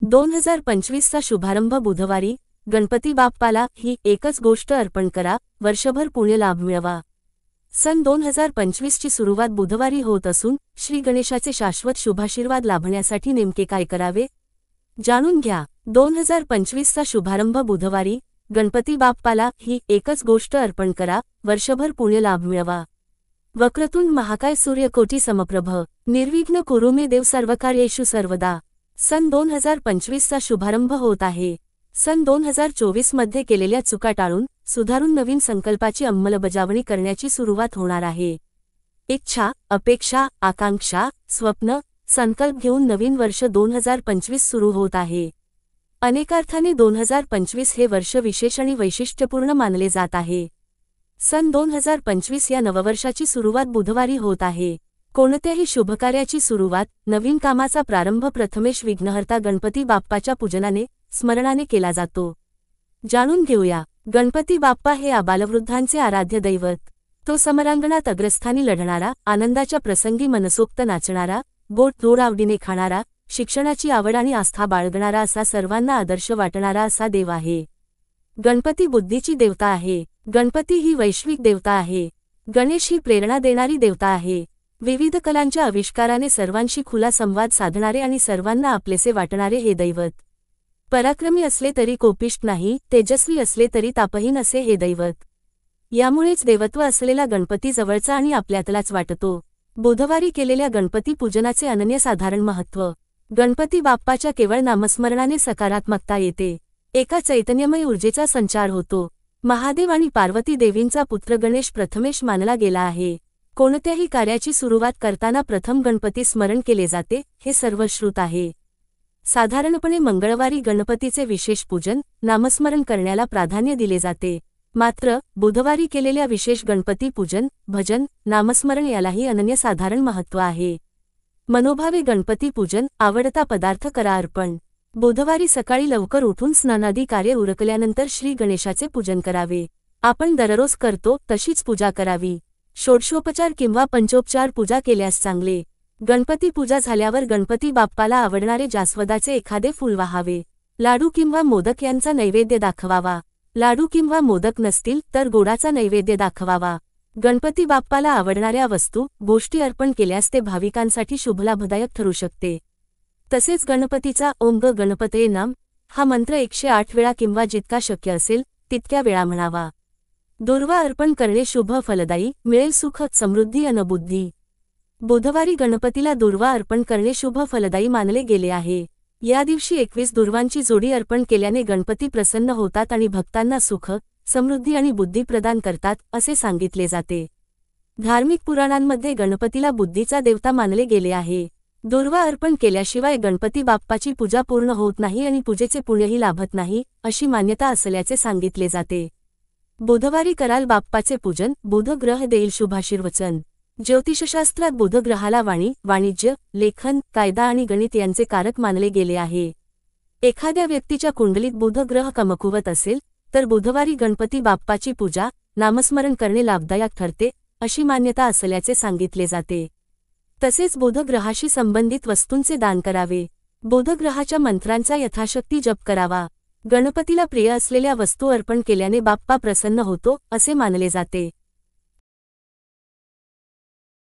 2025चा शुभारंभ बुधवारी. गणपती बाप्पाला ही एकच गोष्ट अर्पण करा, वर्षभर पुण्य लाभ मिळवा. सन 2025ची सुरुवात बुधवारी होत असून श्री गणेशाचे शाश्वत शुभाशीर्वाद लाभण्यासाठी नेमके काय करावे जाणून घ्या. 2025चा शुभारंभ बुधवारी. गणपती बाप्पाला ही एकच गोष्ट अर्पण करा, वर्षभर पुण्य लाभ मिळवा. वक्रतुंड महाकाय सूर्यकोटी समप्रभ निर्विघ्न कुरु मे देव सर्वकार्येषु सर्वदा. सन 2025चा शुभारंभ होत आहे. सन 2024 मध्ये केलेल्या चुका टाळून सुधारून नवीन संकल्पाची अंमलबजावणी करण्याची सुरुवात होणार आहे. इच्छा, अपेक्षा, आकांक्षा, स्वप्न, संकल्प घेऊन नवीन वर्ष 2025 सुरू होत आहे. अनेकार्थाने 2025 हे वर्ष विशेष आणि वैशिष्ट्यपूर्ण मानले जात आहे. सन 2025 या नववर्षाची सुरुवात बुधवारी होत आहे. कोणत्याही शुभकार्याची सुरुवात, नवीन कामाचा प्रारंभ प्रथमेश विघ्नहर्ता गणपती बाप्पाच्या पूजनाने, स्मरणाने केला जातो. जाणून घेऊया. गणपती बाप्पा हे आबालवृद्धांचे आराध्य दैवत. तो समरांगणात अग्रस्थानी लढणारा, आनंदाच्या प्रसंगी मनसोक्त नाचणारा, गोड आवडीने खाणारा, शिक्षणाची आवड आणि आस्था बाळगणारा असा सर्वांना आदर्श वाटणारा असा देव आहे. गणपती बुद्धीची देवता आहे. गणपती ही वैश्विक देवता आहे. गणेश ही प्रेरणा देणारी देवता आहे. विविध कलांच्या आविष्काराने सर्वांशी खुला संवाद साधणारे आणि सर्वांना आपलेसे वाटणारे हे दैवत. पराक्रमी असले तरी कोपिष्ट नाही, तेजस्वी असले तरी तापहीन असे हे दैवत. यामुळेच देवत्व असलेला गणपती जवळचा आणि आपल्यातलाच वाटतो. बुधवारी केलेल्या गणपती पूजनाचे अनन्यसाधारण महत्त्व. गणपती बाप्पाच्या केवळ नामस्मरणाने सकारात्मकता येते. एका चैतन्यमय ऊर्जेचा संचार होतो. महादेव आणि पार्वती देवींचा पुत्र गणेश प्रथमेश मानला गेला आहे. कोणत्याही कार्याची सुरुवात करताना प्रथम गणपती स्मरण केले जाते, हे सर्वश्रुत आहे. साधारणपणे मंगळवारी गणपतीचे विशेष पूजन, नामस्मरण करण्याला प्राधान्य दिले जाते. मात्र बुधवारी केलेल्या विशेष गणपती पूजन, भजन, नामस्मरण यालाही अनन्यसाधारण महत्त्व आहे. मनोभावे गणपती पूजन, आवडता पदार्थ करा अर्पण. बुधवारी सकाळी लवकर उठून स्नानादी कार्य उरकल्यानंतर श्री गणेशाचे पूजन करावे. आपण दररोज करतो तशीच पूजा करावी. षोडशोपचार किंवा पंचोपचार पूजा केल्यास चांगले. गणपती पूजा झाल्यावर गणपती बाप्पाला आवडणारे जास्वदाचे एखादे फूल वाहावे. लाडू किंवा मोदक यांचा नैवेद्य दाखवावा. लाडू किंवा मोदक नसतील तर गोडाचा नैवेद्य दाखवावा. गणपती बाप्पाला आवडणाऱ्या वस्तू, गोष्टी अर्पण केल्यास ते भाविकांसाठी शुभलाभदायक ठरू शकते. तसेच गणपतीचा ओम ग गणपतये नम हा मंत्र 108 वेळा किंवा जितका शक्य असेल तितक्या वेळा म्हणावा. दुर्वा अर्पण करणे शुभ फलदायी, मिळेल सुख, समृद्धी अन बुद्धी. बुधवारी गणपतीला दुर्वा अर्पण करणे शुभ फलदायी मानले गेले आहे. या दिवशी 21 दुर्वांची जोडी अर्पण केल्याने गणपती प्रसन्न होतात आणि भक्तांना सुख, समृद्धी आणि बुद्धी प्रदान करतात, असे सांगितले जाते. धार्मिक पुराणांमध्ये गणपतीला बुद्धीचा देवता मानले गेले आहे. दुर्वा अर्पण केल्याशिवाय गणपती बाप्पाची पूजा पूर्ण होत नाही आणि पूजेचे पुण्यही लाभत नाही, अशी मान्यता असल्याचे सांगितले जाते. बुधवारी कराल बाप्पाचे पूजन, बुध ग्रह देईल शुभाशीर्वचन. ज्योतिषशास्त्रात बुध ग्रहाला वाणी, वाणिज्य, लेखन, कायदा आणि गणित यांचे कारक मानले गेले आहे. एखाद्या व्यक्तीच्या कुंडलीत बुध ग्रह कमकुवत असेल तर बुधवारी गणपती बाप्पाची पूजा, नामस्मरण करणे लाभदायक ठरते, अशी मान्यता असल्याचे सांगितले जाते. तसेच बुध ग्रहाशी संबंधित वस्तूंचे दान करावे. बुध ग्रहाच्या मंत्रांचा यथाशक्ती जप करावा. गणपतीला प्रिय असलेल्या वस्तू अर्पण केल्याने बाप्पा प्रसन्न होतो, असे मानले जाते.